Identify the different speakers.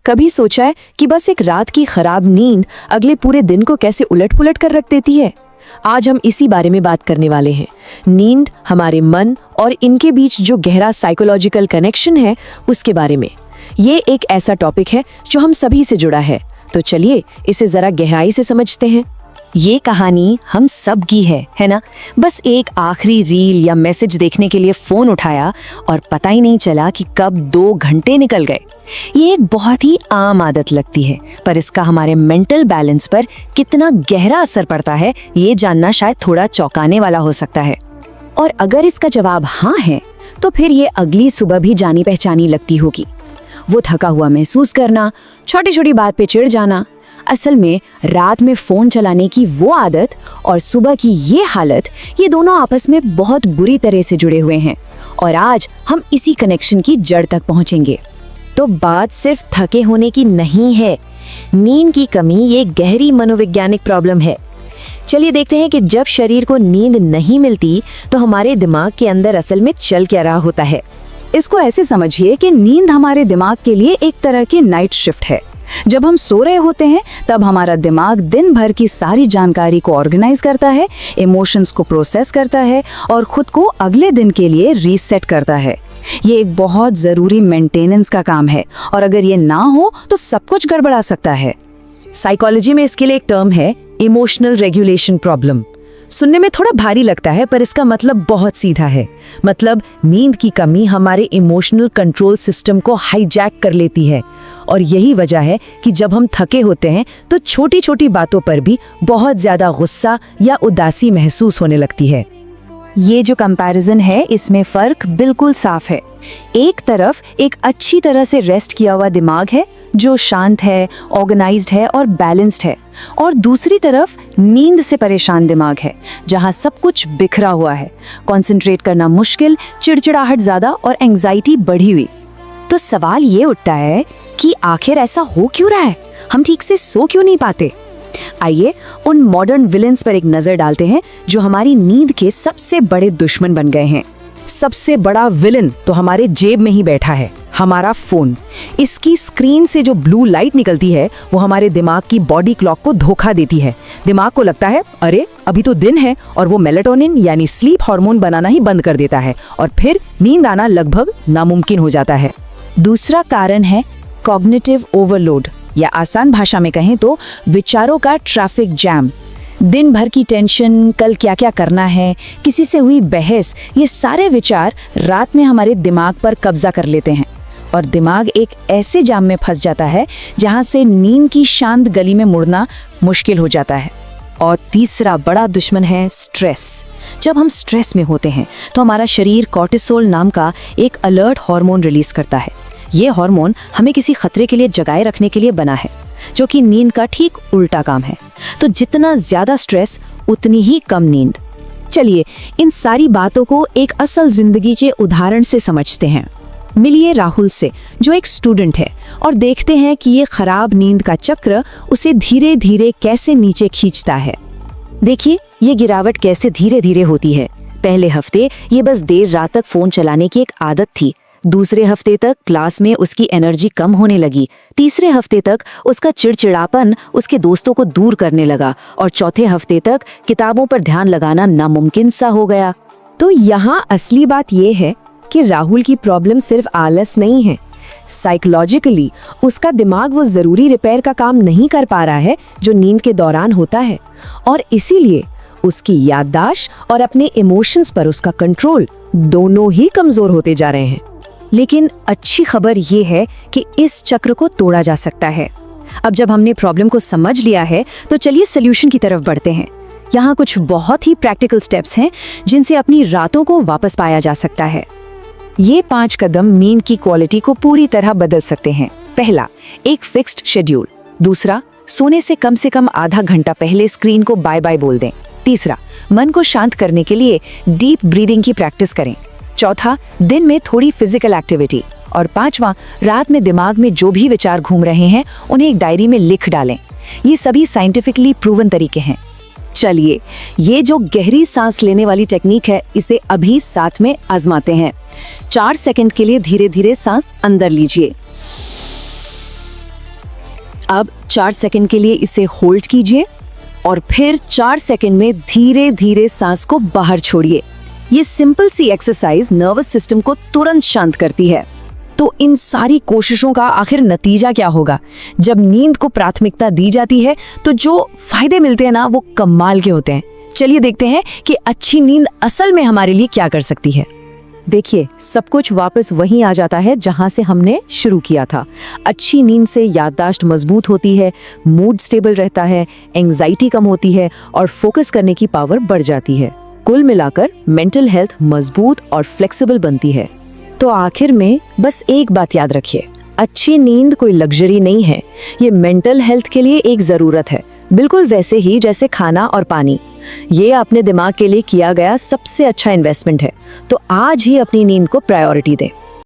Speaker 1: कभी सोचा है कि बस एक रात की खराब नींद अगले पूरे दिन को कैसे उलट-पुलट कर रख देती है? आज हम इसी बारे में बात करने वाले हैं। नींद, हमारे मन और इनके बीच जो गहरा साइकोलॉजिकल कनेक्शन है उसके बारे में। ये एक ऐसा टॉपिक है जो हम सभी से जुड़ा है, तो चलिए इसे जरा गहराई से समझते हैं।
Speaker 2: ये कहानी हम सब की है ना? बस एक आखिरी रील या मैसेज देखने के लिए फोन उठाया और पता ही नहीं चला कि कब 2 घंटे निकल गए। ये एक बहुत ही आम आदत लगती है, पर इसका हमारे मेंटल बैलेंस पर कितना गहरा असर पड़ता है ये जानना शायद थोड़ा चौंकाने वाला हो सकता है। और अगर इसका जवाब हाँ है, तो फिर ये अगली सुबह भी जानी पहचानी लगती होगी। वो थका हुआ महसूस करना, छोटी छोटी बात पे चिढ़ जाना। असल में रात में फोन चलाने की वो आदत और सुबह की ये हालत, ये दोनों आपस में बहुत बुरी तरह से जुड़े हुए हैं और आज हम इसी कनेक्शन की जड़ तक पहुंचेंगे। तो बात सिर्फ थके होने की नहीं है, नींद की कमी ये गहरी मनोवैज्ञानिक प्रॉब्लम है। चलिए देखते हैं कि जब शरीर को नींद नहीं मिलती तो हमारे दिमाग के अंदर असल में चल क्या रहा होता है।
Speaker 3: इसको ऐसे समझिए कि नींद हमारे दिमाग के लिए एक तरह की नाइट शिफ्ट है। जब हम सो रहे होते हैं तब हमारा दिमाग दिन भर की सारी जानकारी को ऑर्गेनाइज करता है, इमोशंस को प्रोसेस करता है और खुद को अगले दिन के लिए रीसेट करता है। ये एक बहुत ज़रूरी मेंटेनेंस का काम है और अगर ये ना हो तो सब कुछ गड़बड़ा सकता है।
Speaker 1: साइकोलॉजी में इसके लिए एक टर्म है इमोशनल रेगुलेशन प्रॉब्लम। सुनने में थोड़ा भारी लगता है पर इसका मतलब बहुत सीधा है। मतलब नींद की कमी हमारे इमोशनल कंट्रोल सिस्टम को हाईजैक कर लेती है और यही वजह है कि जब हम थके होते हैं तो छोटी छोटी बातों पर भी बहुत ज्यादा गुस्सा या उदासी महसूस होने लगती है।
Speaker 3: ये जो कंपैरिजन है इसमें फर्क बिल्कुल साफ है। एक तरफ एक अच्छी तरह से रेस्ट किया हुआ दिमाग है जो शांत है, ऑर्गेनाइज्ड है और बैलेंस्ड है, और दूसरी तरफ नींद से परेशान दिमाग है जहां सब कुछ बिखरा हुआ है, कंसंट्रेट करना मुश्किल, चिड़चिड़ाहट ज्यादा और एंजाइटी बढ़ी हुई।
Speaker 2: तो सवाल ये उठता है कि आखिर ऐसा हो क्यों रहा है? हम ठीक से सो क्यों नहीं पाते? आइए उन मॉडर्न विलेंस पर एक नजर डालते हैं जो हमारी नींद के सबसे बड़े दुश्मन बन गए हैं।
Speaker 1: सबसे बड़ा विलन तो हमारे जेब में ही बैठा है, हमारा फोन। इसकी स्क्रीन से जो ब्लू लाइट निकलती है वो हमारे दिमाग की बॉडी क्लॉक को धोखा देती है। दिमाग को लगता है अरे अभी तो दिन है, और वो मेलाटोनिन यानी स्लीप हार्मोन बनाना ही बंद कर देता है और फिर नींद आना लगभग नामुमकिन हो जाता है।
Speaker 3: दूसरा कारण है कॉग्निटिव ओवरलोड, या आसान भाषा में कहें तो विचारों का ट्रैफिक जैम। दिन भर की टेंशन, कल क्या क्या करना है, किसी से हुई बहस, ये सारे विचार रात में हमारे दिमाग पर कब्जा कर लेते हैं और दिमाग एक ऐसे जाम में फंस जाता है जहां से नींद की शांत गली में मुड़ना मुश्किल हो जाता है।
Speaker 2: और तीसरा बड़ा दुश्मन है स्ट्रेस। जब हम स्ट्रेस में होते हैं तो हमारा शरीर कॉर्टिसोल नाम का एक अलर्ट हार्मोन रिलीज करता है। ये हार्मोन हमें किसी खतरे के लिए जगाए रखने के लिए बना है, जो कि नींद का ठीक उल्टा काम है। तो जितना ज्यादा स्ट्रेस उतनी ही कम नींद।
Speaker 1: चलिए इन सारी बातों को एक असल जिंदगी के उदाहरण से समझते हैं। मिलिए राहुल से, जो एक स्टूडेंट है, और देखते हैं कि ये खराब नींद का चक्र उसे धीरे धीरे कैसे नीचे खींचता है।
Speaker 2: देखिए ये गिरावट कैसे धीरे धीरे होती है। पहले हफ्ते ये बस देर रात तक फोन चलाने की एक आदत थी। दूसरे हफ्ते तक क्लास में उसकी एनर्जी कम होने लगी। तीसरे हफ्ते तक उसका चिड़चिड़ापन उसके दोस्तों को दूर करने लगा और चौथे हफ्ते तक किताबों पर ध्यान लगाना नामुमकिन सा हो गया।
Speaker 1: तो यहाँ असली बात ये है कि राहुल की प्रॉब्लम सिर्फ आलस नहीं है। साइकोलॉजिकली उसका दिमाग वो जरूरी रिपेयर का काम नहीं कर पा रहा है जो नींद के दौरान होता है, और इसीलिए उसकी याददाश्त और अपने इमोशंस पर उसका कंट्रोल दोनों ही कमजोर होते जा रहे हैं।
Speaker 2: लेकिन अच्छी खबर ये है कि इस चक्र को तोड़ा जा सकता है। अब जब हमने प्रॉब्लम को समझ लिया है तो चलिए सॉल्यूशन की तरफ बढ़ते हैं। यहाँ कुछ बहुत ही प्रैक्टिकल स्टेप्स हैं जिनसे अपनी रातों को वापस पाया जा सकता है।
Speaker 3: ये 5 कदम नींद की क्वालिटी को पूरी तरह बदल सकते हैं। पहला, एक फिक्स्ड शेड्यूल। दूसरा, सोने से कम आधा घंटा पहले स्क्रीन को बाय बाय बोल दें। तीसरा, मन को शांत करने के लिए डीप ब्रीदिंग की प्रैक्टिस करें। चौथा, दिन में थोड़ी फिजिकल एक्टिविटी। और पांचवा, रात में दिमाग में जो भी विचार घूम रहे हैं उन्हें एक डायरी में लिख डालें। ये सभी साइंटिफिकली प्रूवन तरीके हैं।
Speaker 1: चलिए ये जो गहरी सांस लेने वाली टेक्निक है इसे अभी साथ में आजमाते हैं। 4 सेकंड के लिए धीरे धीरे सांस अंदर लीजिए,
Speaker 2: अब 4 सेकंड के लिए इसे होल्ड कीजिए और फिर 4 सेकंड में धीरे धीरे सांस को बाहर छोड़िए। ये सिंपल सी एक्सरसाइज नर्वस सिस्टम को तुरंत शांत करती है।
Speaker 1: तो इन सारी कोशिशों का आखिर नतीजा क्या होगा? जब नींद को प्राथमिकता दी जाती है तो जो फायदे मिलते हैं ना, वो कमाल के होते हैं। चलिए देखते हैं कि अच्छी नींद असल में हमारे लिए क्या कर सकती है।
Speaker 3: देखिए, सब कुछ वापस वहीं आ जाता है जहां से हमने शुरू किया था। अच्छी नींद से याददाश्त मजबूत होती है, मूड स्टेबल रहता है, एंजाइटी कम होती है और फोकस करने की पावर बढ़ जाती है। कुल मिलाकर मेंटल हेल्थ मजबूत और फ्लेक्सिबल बनती है।
Speaker 2: तो आखिर में बस एक बात याद रखिए, अच्छी नींद कोई लग्जरी नहीं है, ये मेंटल हेल्थ के लिए एक जरूरत है, बिल्कुल वैसे ही जैसे खाना और पानी। ये अपने दिमाग के लिए किया गया सबसे अच्छा इन्वेस्टमेंट है। तो आज ही अपनी नींद को प्रायोरिटी दें।